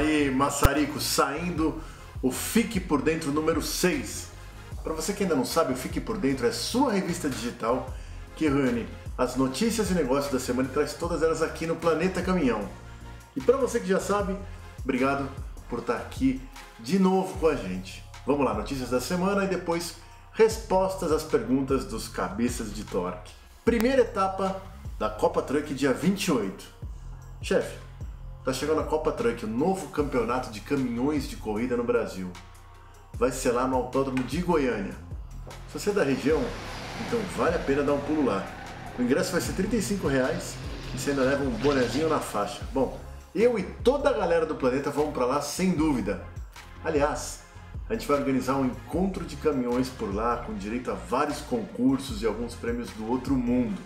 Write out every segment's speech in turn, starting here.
aí, maçarico, saindo o Fique por Dentro número 6. Para você que ainda não sabe, o Fique por Dentro é sua revista digital que reúne as notícias e negócios da semana e traz todas elas aqui no Planeta Caminhão. E para você que já sabe, obrigado por estar aqui de novo com a gente. Vamos lá, notícias da semana e depois respostas às perguntas dos cabeças de torque. Primeira etapa da Copa Truck, dia 28. Chefe, tá chegando a Copa Truck, o novo campeonato de caminhões de corrida no Brasil. Vai ser lá no Autódromo de Goiânia. Se você é da região, então vale a pena dar um pulo lá. O ingresso vai ser R$ 35 e você ainda leva um bonezinho na faixa. Bom, eu e toda a galera do planeta vamos para lá sem dúvida. Aliás, a gente vai organizar um encontro de caminhões por lá, com direito a vários concursos e alguns prêmios do outro mundo.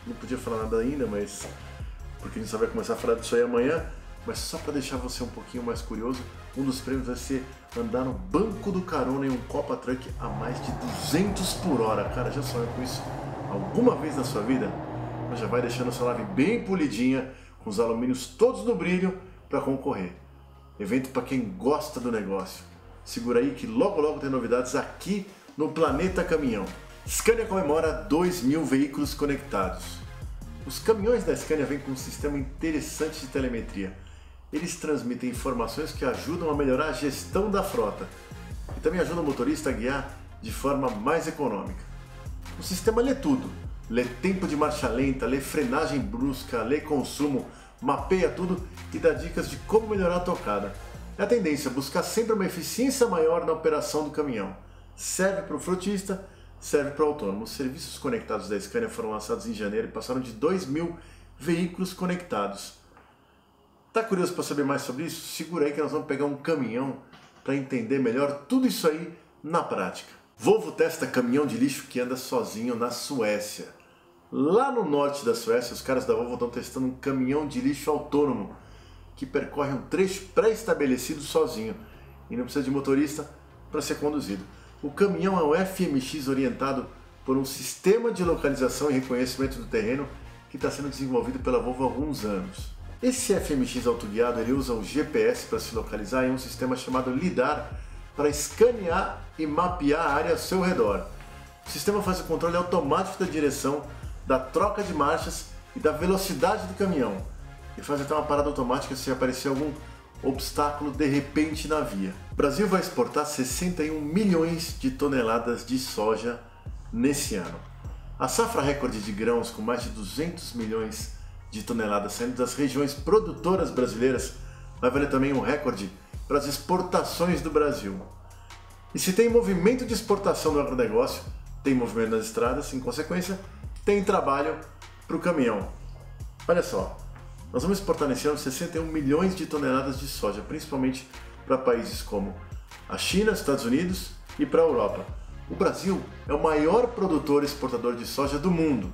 Não podia falar nada ainda, mas porque a gente só vai começar a falar disso aí amanhã. Mas só para deixar você um pouquinho mais curioso, um dos prêmios vai ser andar no banco do carona em um Copa Truck a mais de 200 por hora. Cara, já sonhou com isso alguma vez na sua vida? Mas já vai deixando a sua nave bem polidinha, com os alumínios todos no brilho para concorrer. Evento para quem gosta do negócio. Segura aí que logo logo tem novidades aqui no Planeta Caminhão. Scania comemora 2.000 veículos conectados. Os caminhões da Scania vêm com um sistema interessante de telemetria. Eles transmitem informações que ajudam a melhorar a gestão da frota e também ajudam o motorista a guiar de forma mais econômica. O sistema lê tudo. Lê tempo de marcha lenta, lê frenagem brusca, lê consumo, mapeia tudo e dá dicas de como melhorar a tocada. É a tendência buscar sempre uma eficiência maior na operação do caminhão. Serve para o frotista, serve para o autônomo. Os serviços conectados da Scania foram lançados em janeiro e passaram de 2.000 veículos conectados. Tá curioso para saber mais sobre isso? Segura aí que nós vamos pegar um caminhão para entender melhor tudo isso aí na prática. Volvo testa caminhão de lixo que anda sozinho na Suécia. Lá no norte da Suécia, os caras da Volvo estão testando um caminhão de lixo autônomo que percorre um trecho pré-estabelecido sozinho e não precisa de motorista para ser conduzido. O caminhão é um FMX orientado por um sistema de localização e reconhecimento do terreno que está sendo desenvolvido pela Volvo há alguns anos. Esse FMX autoguiado ele usa o GPS para se localizar e um sistema chamado LiDAR para escanear e mapear a área ao seu redor. O sistema faz o controle automático da direção, da troca de marchas e da velocidade do caminhão. E faz até uma parada automática se aparecer algum obstáculo de repente na via. O Brasil vai exportar 61 milhões de toneladas de soja nesse ano. A safra recorde de grãos, com mais de 200 milhões de toneladas saindo das regiões produtoras brasileiras, vai valer também um recorde para as exportações do Brasil. E se tem movimento de exportação do agronegócio, tem movimento nas estradas, em consequência, tem trabalho para o caminhão. Olha só, nós vamos exportar nesse ano 61 milhões de toneladas de soja, principalmente para países como a China, Estados Unidos e para a Europa. O Brasil é o maior produtor e exportador de soja do mundo.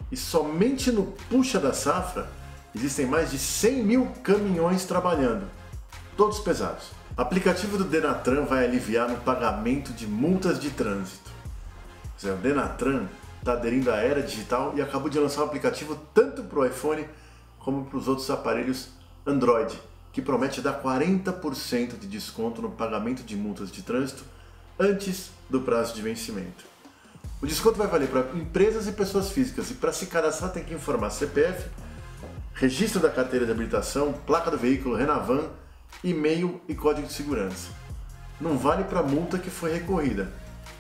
E somente no puxa da safra existem mais de 100 mil caminhões trabalhando, todos pesados. O aplicativo do Denatran vai aliviar no pagamento de multas de trânsito. O Denatran está aderindo à era digital e acabou de lançar um aplicativo tanto para o iPhone como para os outros aparelhos Android, que promete dar 40% de desconto no pagamento de multas de trânsito antes do prazo de vencimento. O desconto vai valer para empresas e pessoas físicas e para se cadastrar tem que informar CPF, registro da carteira de habilitação, placa do veículo, Renavan, e-mail e código de segurança. Não vale para multa que foi recorrida.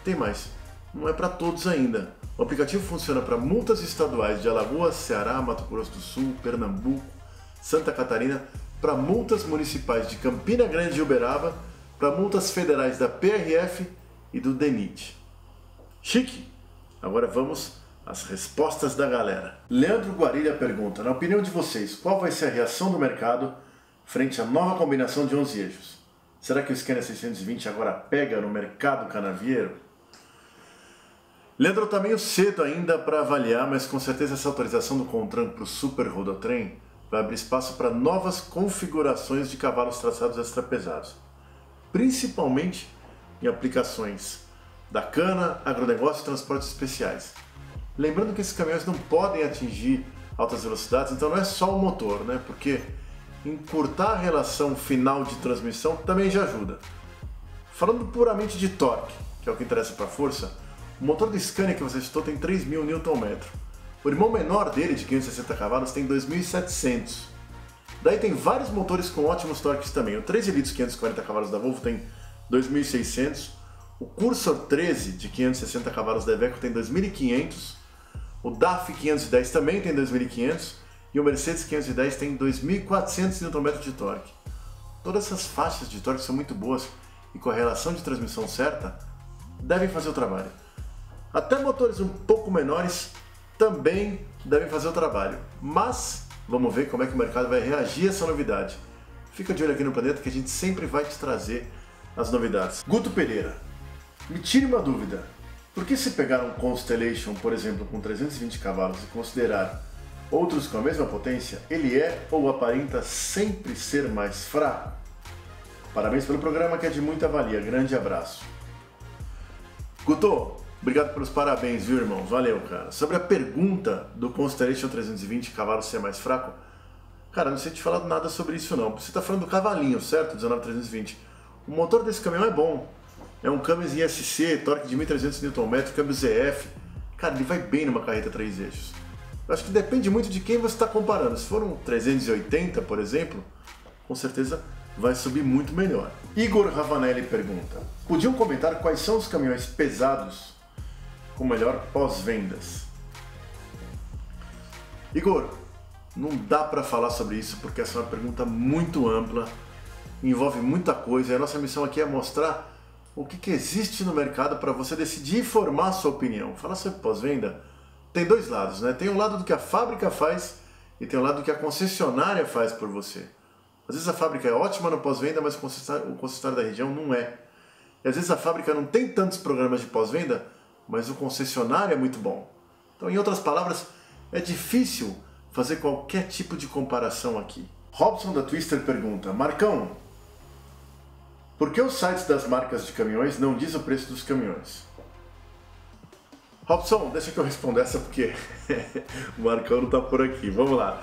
Tem mais, não é para todos ainda. O aplicativo funciona para multas estaduais de Alagoas, Ceará, Mato Grosso do Sul, Pernambuco, Santa Catarina, para multas municipais de Campina Grande e Uberaba, para multas federais da PRF e do DENIT. Chique! Agora vamos às respostas da galera. Leandro Guarilha pergunta, na opinião de vocês, qual vai ser a reação do mercado frente à nova combinação de 11 eixos? Será que o Scania 620 agora pega no mercado canavieiro? Leandro, está meio cedo ainda para avaliar, mas com certeza essa autorização do CONTRAN para o Super Rodotrem vai abrir espaço para novas configurações de cavalos traçados extrapesados, principalmente em aplicações da cana, agronegócio e transportes especiais. Lembrando que esses caminhões não podem atingir altas velocidades, então não é só o motor, né? Porque encurtar a relação final de transmissão também já ajuda. Falando puramente de torque, que é o que interessa para a força, o motor do Scania que você citou tem 3.000 Nm. O irmão menor dele, de 560 cavalos, tem 2.700. Daí tem vários motores com ótimos torques também. O 13 litros 540 cavalos da Volvo tem 2.600. O Cursor 13 de 560 cavalos da Iveco tem 2.500. O DAF 510 também tem 2.500. E o Mercedes 510 tem 2.400 Nm de torque. Todas essas faixas de torque são muito boas e com a relação de transmissão certa, devem fazer o trabalho. Até motores um pouco menores também devem fazer o trabalho. Mas vamos ver como é que o mercado vai reagir a essa novidade. Fica de olho aqui no Planeta que a gente sempre vai te trazer as novidades. Guto Pereira, me tire uma dúvida. Por que se pegar um Constellation, por exemplo, com 320 cavalos e considerar outros com a mesma potência, ele é ou aparenta sempre ser mais fraco? Parabéns pelo programa que é de muita valia. Grande abraço. Guto, obrigado pelos parabéns, viu, irmão? Valeu, cara. Sobre a pergunta do Constellation 320 cavalos ser mais fraco, cara, não sei te falar nada sobre isso não. Você está falando do cavalinho, certo? 19320. O motor desse caminhão é bom. É um Cummins ISC, torque de 1.300 Nm, câmbio ZF. Cara, ele vai bem numa carreta 3 eixos. Eu acho que depende muito de quem você está comparando. Se for um 380, por exemplo, com certeza vai subir muito melhor. Igor Ravanelli pergunta: podiam comentar quais são os caminhões pesados com melhor pós-vendas? Igor, não dá para falar sobre isso porque essa é uma pergunta muito ampla, envolve muita coisa e a nossa missão aqui é mostrar o que existe no mercado para você decidir e formar a sua opinião. Falar sobre pós-venda tem dois lados, né? Tem um lado do que a fábrica faz e tem um lado do que a concessionária faz por você. Às vezes a fábrica é ótima no pós-venda, mas o concessionário da região não é. E às vezes a fábrica não tem tantos programas de pós-venda, mas o concessionário é muito bom. Então, em outras palavras, é difícil fazer qualquer tipo de comparação aqui. Robson da Twister pergunta: Marcão, por que os sites das marcas de caminhões não diz o preço dos caminhões? Robson, deixa que eu responda essa porque o Marcão não está por aqui. Vamos lá.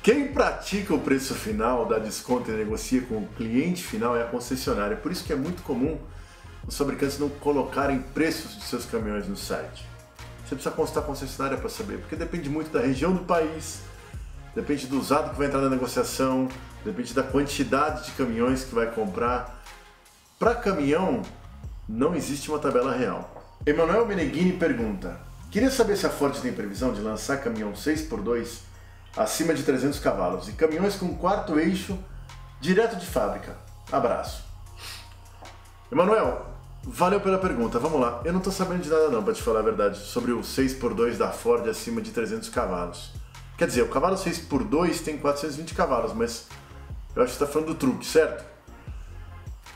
Quem pratica o preço final, dá desconto e negocia com o cliente final é a concessionária. Por isso que é muito comum os fabricantes não colocarem preços de seus caminhões no site. Você precisa consultar a concessionária para saber, porque depende muito da região do país, depende do usado que vai entrar na negociação, depende da quantidade de caminhões que vai comprar. Para caminhão, não existe uma tabela real. Emanuel Meneghini pergunta: queria saber se a Ford tem previsão de lançar caminhão 6x2 acima de 300 cavalos e caminhões com quarto eixo direto de fábrica. Abraço. Emanuel, valeu pela pergunta. Vamos lá. Eu não estou sabendo de nada não, para te falar a verdade, sobre o 6x2 da Ford acima de 300 cavalos. Quer dizer, o cavalo 6x2 tem 420 cavalos, mas eu acho que você está falando do truque, certo?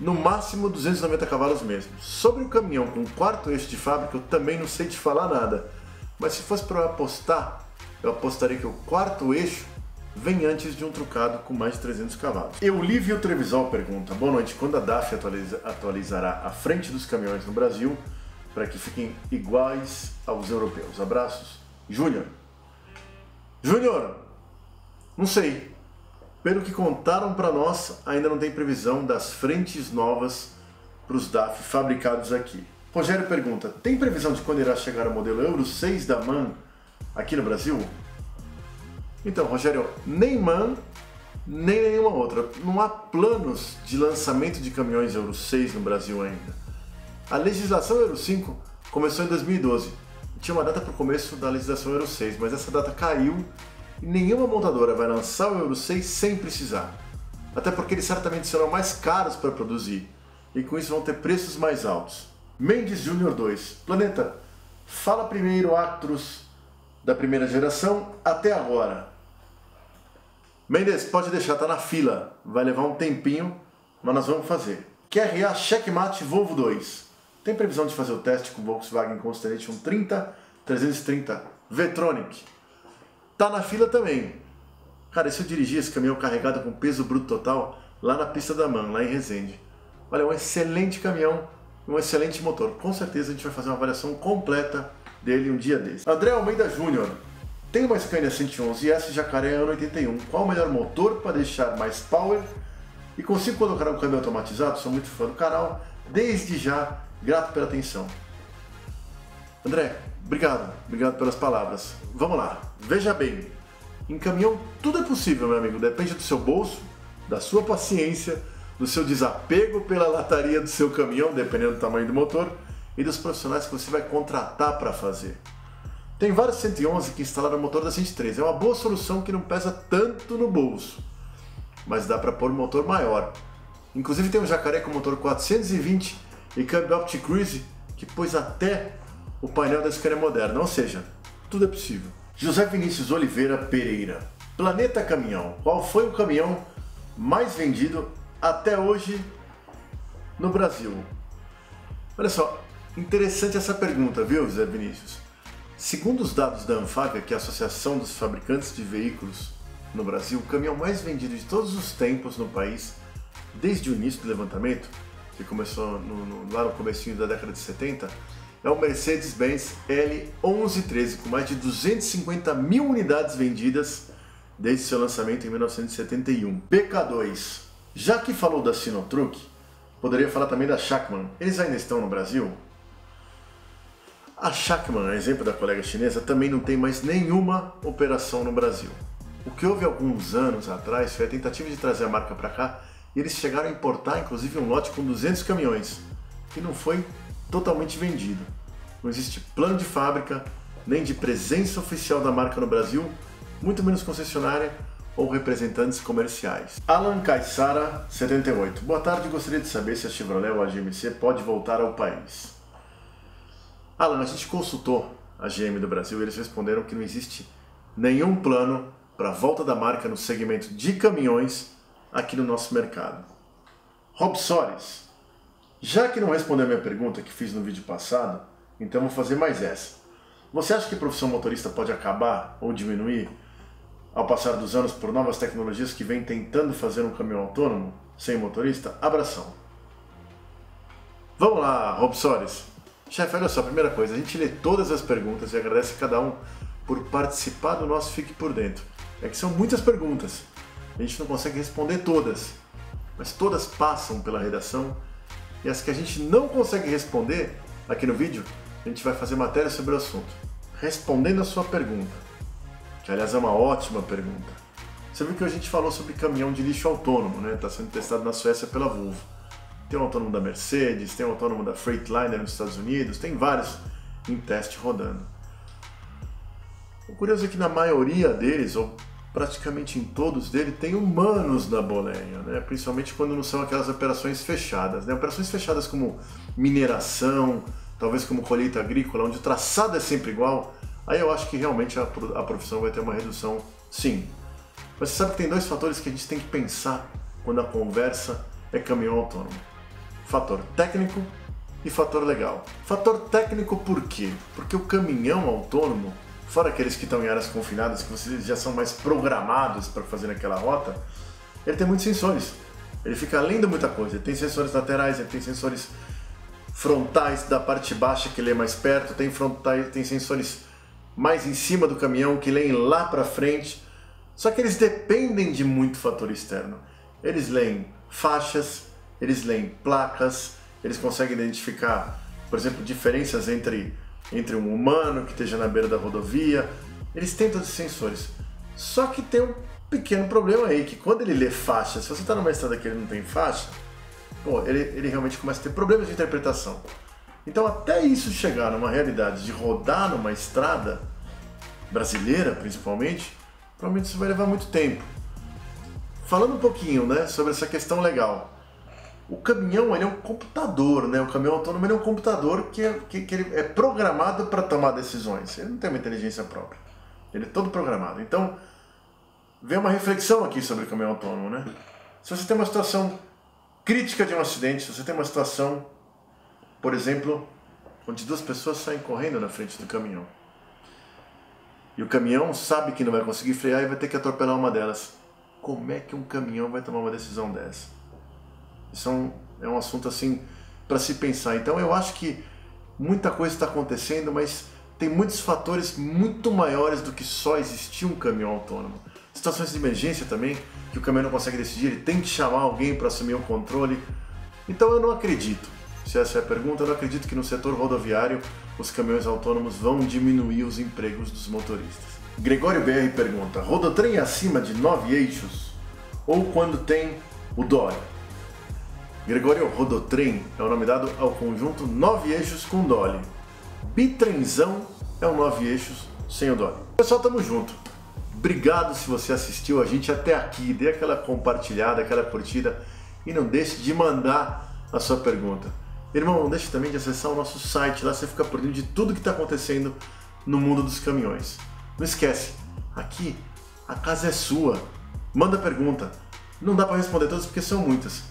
No máximo 290 cavalos mesmo. Sobre o caminhão com quarto eixo de fábrica, eu também não sei te falar nada. Mas se fosse para eu apostar, eu apostaria que o quarto eixo vem antes de um trucado com mais de 300 cavalos. Eulívio Trevisol pergunta: boa noite, quando a DAF atualizará a frente dos caminhões no Brasil para que fiquem iguais aos europeus? Abraços. Júnior, não sei. Pelo que contaram para nós, ainda não tem previsão das frentes novas para os DAF fabricados aqui. Rogério pergunta: tem previsão de quando irá chegar o modelo Euro 6 da MAN aqui no Brasil? Então, Rogério, nem MAN, nem nenhuma outra. Não há planos de lançamento de caminhões Euro 6 no Brasil ainda. A legislação Euro 5 começou em 2012. Tinha uma data para o começo da legislação Euro 6, mas essa data caiu e nenhuma montadora vai lançar o Euro 6 sem precisar. Até porque eles certamente serão mais caros para produzir e com isso vão ter preços mais altos. Mendes Júnior 2. Planeta, fala primeiro Actros da primeira geração até agora. Mendes, pode deixar, tá na fila. Vai levar um tempinho, mas nós vamos fazer. QRA Checkmate Volvo 2. Tem previsão de fazer o teste com o Volkswagen Constellation 330 V-Tronic. Tá na fila também. Cara, e se eu dirigir esse caminhão carregado com peso bruto total lá na pista da MAN, lá em Resende? Olha, um excelente caminhão, um excelente motor. Com certeza a gente vai fazer uma avaliação completa dele um dia desse. André Almeida Júnior. Tem uma Scania 111S Jacaré ano 81. Qual o melhor motor para deixar mais power? E consigo colocar um câmbio automatizado? Sou muito fã do canal. Desde já, grato pela atenção. André, obrigado pelas palavras. Vamos lá, veja bem. Em caminhão tudo é possível, meu amigo. Depende do seu bolso, da sua paciência, do seu desapego pela lataria do seu caminhão, dependendo do tamanho do motor, e dos profissionais que você vai contratar para fazer. Tem vários 111 que instalaram o motor da 103. É uma boa solução que não pesa tanto no bolso, mas dá para pôr um motor maior. Inclusive tem um Jacaré com motor 420 e câmbio OptiCruise que pôs até o painel da Scania moderna, ou seja, tudo é possível. José Vinícius Oliveira Pereira. Planeta Caminhão. Qual foi o caminhão mais vendido até hoje no Brasil? Olha só, interessante essa pergunta, viu, José Vinícius? Segundo os dados da ANFAVEA, que é a Associação dos Fabricantes de Veículos no Brasil, o caminhão mais vendido de todos os tempos no país, desde o início do levantamento, que começou lá no comecinho da década de 70, é o Mercedes-Benz L1113, com mais de 250 mil unidades vendidas desde seu lançamento em 1971. PK2. Já que falou da Sinotruc, poderia falar também da Shackman. Eles ainda estão no Brasil? A Shackman, a exemplo da colega chinesa, também não tem mais nenhuma operação no Brasil. O que houve alguns anos atrás foi a tentativa de trazer a marca para cá e eles chegaram a importar inclusive um lote com 200 caminhões, que não foi totalmente vendido. Não existe plano de fábrica, nem de presença oficial da marca no Brasil, muito menos concessionária ou representantes comerciais. Alan Caissara, 78. Boa tarde, gostaria de saber se a Chevrolet ou a GMC pode voltar ao país. Alan, a gente consultou a GM do Brasil e eles responderam que não existe nenhum plano para a volta da marca no segmento de caminhões aqui no nosso mercado. Rob Soares. Já que não respondeu a minha pergunta que fiz no vídeo passado, então vou fazer mais essa. Você acha que a profissão motorista pode acabar ou diminuir ao passar dos anos por novas tecnologias que vêm tentando fazer um caminhão autônomo sem motorista? Abração. Vamos lá, Rob Soares. Chefe, olha só, primeira coisa, a gente lê todas as perguntas e agradece a cada um por participar do nosso Fique Por Dentro. É que são muitas perguntas, a gente não consegue responder todas, mas todas passam pela redação e as que a gente não consegue responder aqui no vídeo, a gente vai fazer matéria sobre o assunto. Respondendo a sua pergunta, que aliás é uma ótima pergunta. Você viu que a gente falou sobre caminhão de lixo autônomo, né? Está sendo testado na Suécia pela Volvo. Tem um autônomo da Mercedes, tem um autônomo da Freightliner nos Estados Unidos, tem vários em teste rodando. O curioso é que na maioria deles, ou praticamente em todos deles, tem humanos na boleia, né? Principalmente quando não são aquelas operações fechadas, né? Operações fechadas como mineração, talvez como colheita agrícola, onde o traçado é sempre igual, aí eu acho que realmente a profissão vai ter uma redução, sim. Mas você sabe que tem dois fatores que a gente tem que pensar quando a conversa é caminhão autônomo. Fator técnico e fator legal. Fator técnico por quê? Porque o caminhão autônomo, fora aqueles que estão em áreas confinadas, que vocês já são mais programados para fazer aquela rota, ele tem muitos sensores. Ele fica além de muita coisa. Ele tem sensores laterais, ele tem sensores frontais da parte baixa que lê mais perto, tem sensores mais em cima do caminhão que leem lá para frente. Só que eles dependem de muito fator externo. Eles leem faixas, eles leem placas, eles conseguem identificar, por exemplo, diferenças entre um humano que esteja na beira da rodovia. Eles têm todos esses sensores. Só que tem um pequeno problema aí, que quando ele lê faixa, se você está numa estrada que ele não tem faixa, pô, ele realmente começa a ter problemas de interpretação. Então até isso chegar numa realidade de rodar numa estrada brasileira, principalmente, provavelmente isso vai levar muito tempo. Falando um pouquinho, né, sobre essa questão legal. O caminhão, ele é um computador, né? O caminhão autônomo, ele é um computador que ele é programado para tomar decisões. Ele não tem uma inteligência própria. Ele é todo programado. Então, vem uma reflexão aqui sobre o caminhão autônomo, né? Se você tem uma situação crítica de um acidente, se você tem uma situação, por exemplo, onde duas pessoas saem correndo na frente do caminhão, e o caminhão sabe que não vai conseguir frear e vai ter que atropelar uma delas. Como é que um caminhão vai tomar uma decisão dessa? Isso é um assunto assim para se pensar. Então eu acho que muita coisa está acontecendo, mas tem muitos fatores muito maiores do que só existir um caminhão autônomo. Situações de emergência também, que o caminhão não consegue decidir, ele tem que chamar alguém para assumir o controle. Então eu não acredito, se essa é a pergunta, eu não acredito que no setor rodoviário os caminhões autônomos vão diminuir os empregos dos motoristas. Gregório BR pergunta, rodotrem é acima de 9 eixos ou quando tem o dolly? Gregório, rodotrem é o nome dado ao conjunto 9 eixos com dolly. Bitrenzão é um 9 eixos sem o dolly. Pessoal, tamo junto. Obrigado se você assistiu a gente até aqui, dê aquela compartilhada, aquela curtida e não deixe de mandar a sua pergunta. Irmão, não deixe também de acessar o nosso site, lá você fica por dentro de tudo que está acontecendo no mundo dos caminhões. Não esquece, aqui a casa é sua, manda pergunta. Não dá para responder todas porque são muitas,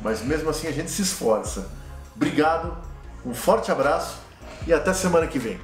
mas mesmo assim a gente se esforça. Obrigado, um forte abraço e até semana que vem.